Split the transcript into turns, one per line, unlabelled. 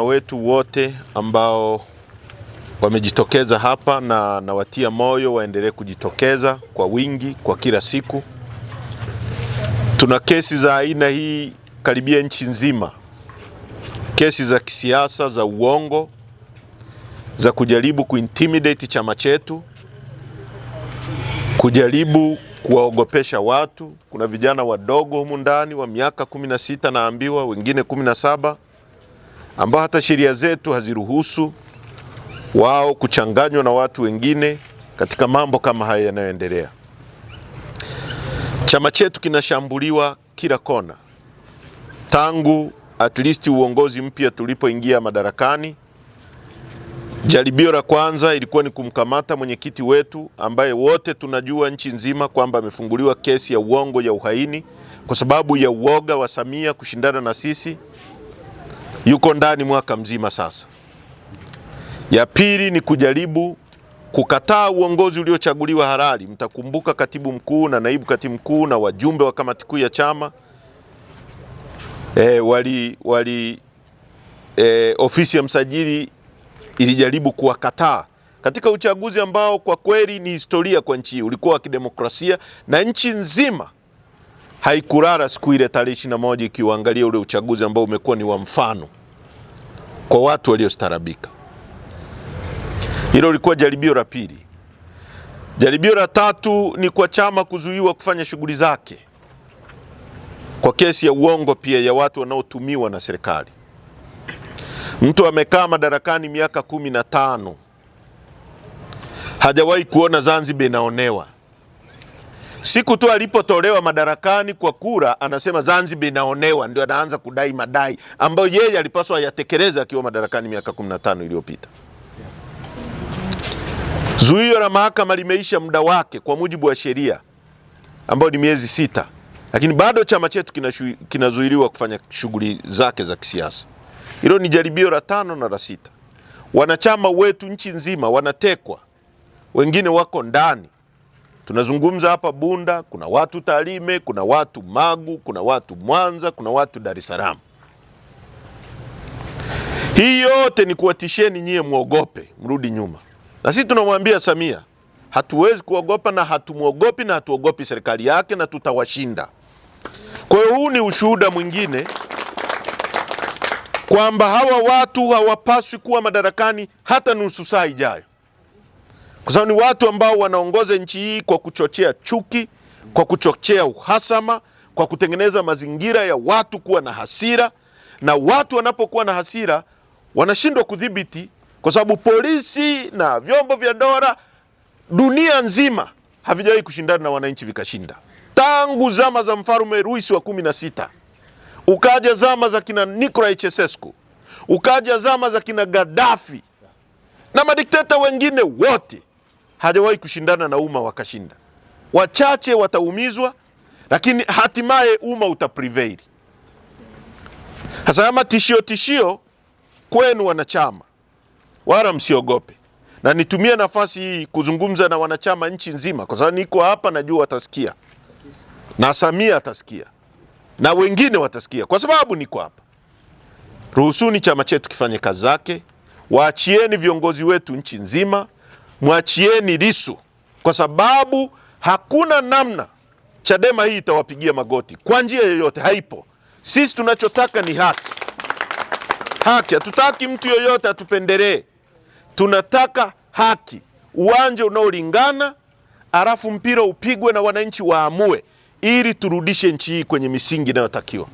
Wetu wote ambao wamejitokeza hapa na nawatia moyo waendelee kujitokeza kwa wingi kwa kila siku. Tuna kesi za aina hii karibia nchi nzima. Kesi za kisiasa za uongo, za kujaribu kuintimidate chama chetu, kujaribu kuwaogopesha watu. Kuna vijana wadogo humu ndani wa miaka 16 naambiwa, wengine 17, ambao hata sheria zetu haziruhusu wao kuchanganywa na watu wengine katika mambo kama haya yanayoendelea. Chama chetu kinashambuliwa kila kona. Tangu at least uongozi mpya tulipoingia madarakani, jaribio la kwanza ilikuwa ni kumkamata mwenyekiti wetu ambaye wote tunajua nchi nzima kwamba amefunguliwa kesi ya uongo ya uhaini kwa sababu ya uoga wa Samia kushindana na sisi. Yuko ndani mwaka mzima sasa. Ya pili ni kujaribu kukataa uongozi uliochaguliwa halali. Mtakumbuka katibu mkuu na naibu katibu mkuu na wajumbe wa kamati kuu ya chama ofisi ya msajili ilijaribu kuwakataa katika uchaguzi ambao kwa kweli ni historia kwa nchi hii, ulikuwa wa kidemokrasia na nchi nzima haikulala siku ile tarehe 21 ikiangalia ule uchaguzi ambao umekuwa ni wa mfano kwa watu waliostaarabika. Hilo lilikuwa jaribio la pili. Jaribio la tatu ni kwa chama kuzuiwa kufanya shughuli zake kwa kesi ya uongo pia ya watu wanaotumiwa na serikali. Mtu amekaa madarakani miaka 15, hajawahi kuona Zanzibar inaonewa. Siku tu alipotolewa madarakani kwa kura, anasema Zanzibar inaonewa, ndio anaanza kudai madai ambayo yeye alipaswa yatekeleze akiwa madarakani miaka 15 iliyopita. Zuio la mahakama limeisha muda wake kwa mujibu wa sheria ambao ni miezi 6, lakini bado chama chetu kinazuiliwa kufanya shughuli zake za kisiasa. Hilo ni jaribio la 5 na la 6. Wanachama wetu nchi nzima wanatekwa, wengine wako ndani. Tunazungumza hapa Bunda, kuna watu Tarime, kuna watu Magu, kuna watu Mwanza, kuna watu Dar es Salaam. Hii yote ni kuwatisheni nyie muogope, mrudi nyuma. Na sisi tunamwambia Samia, hatuwezi kuogopa na hatumuogopi na hatuogopi serikali yake na tutawashinda. Kwa hiyo huu ni ushuhuda mwingine kwamba hawa watu hawapaswi kuwa madarakani hata nusu saa ijayo. Kwa sababu ni watu ambao wanaongoza nchi hii kwa kuchochea chuki, kwa kuchochea uhasama, kwa kutengeneza mazingira ya watu kuwa na hasira, na watu wanapokuwa na hasira wanashindwa kudhibiti, kwa sababu polisi na vyombo vya dola dunia nzima havijawahi kushindana na wananchi vikashinda. Tangu zama za mfalme Louis wa 16, ukaja zama za kina Nicolae Ceausescu, ukaja zama za kina Gaddafi na madikteta wengine wote, hajawahi kushindana na umma wakashinda. Wachache wataumizwa, lakini hatimaye umma utaprevail. Hasa kama tishio kwenu wanachama, wala msiogope. Na nitumie nafasi hii kuzungumza na wanachama nchi nzima, kwa sababu niko hapa najua watasikia. Na Samia atasikia. Na wengine watasikia kwa sababu niko hapa. Ruhusuni chama chetu kifanye kazi zake. Waachieni viongozi wetu nchi nzima, mwachieni Lissu, kwa sababu hakuna namna Chadema hii itawapigia magoti kwa njia yoyote, haipo. Sisi tunachotaka ni haki. Haki, hatutaki mtu yoyote atupendelee. Tunataka haki, uwanja unaolingana, alafu mpira upigwe na wananchi waamue ili turudishe nchi hii kwenye misingi inayotakiwa.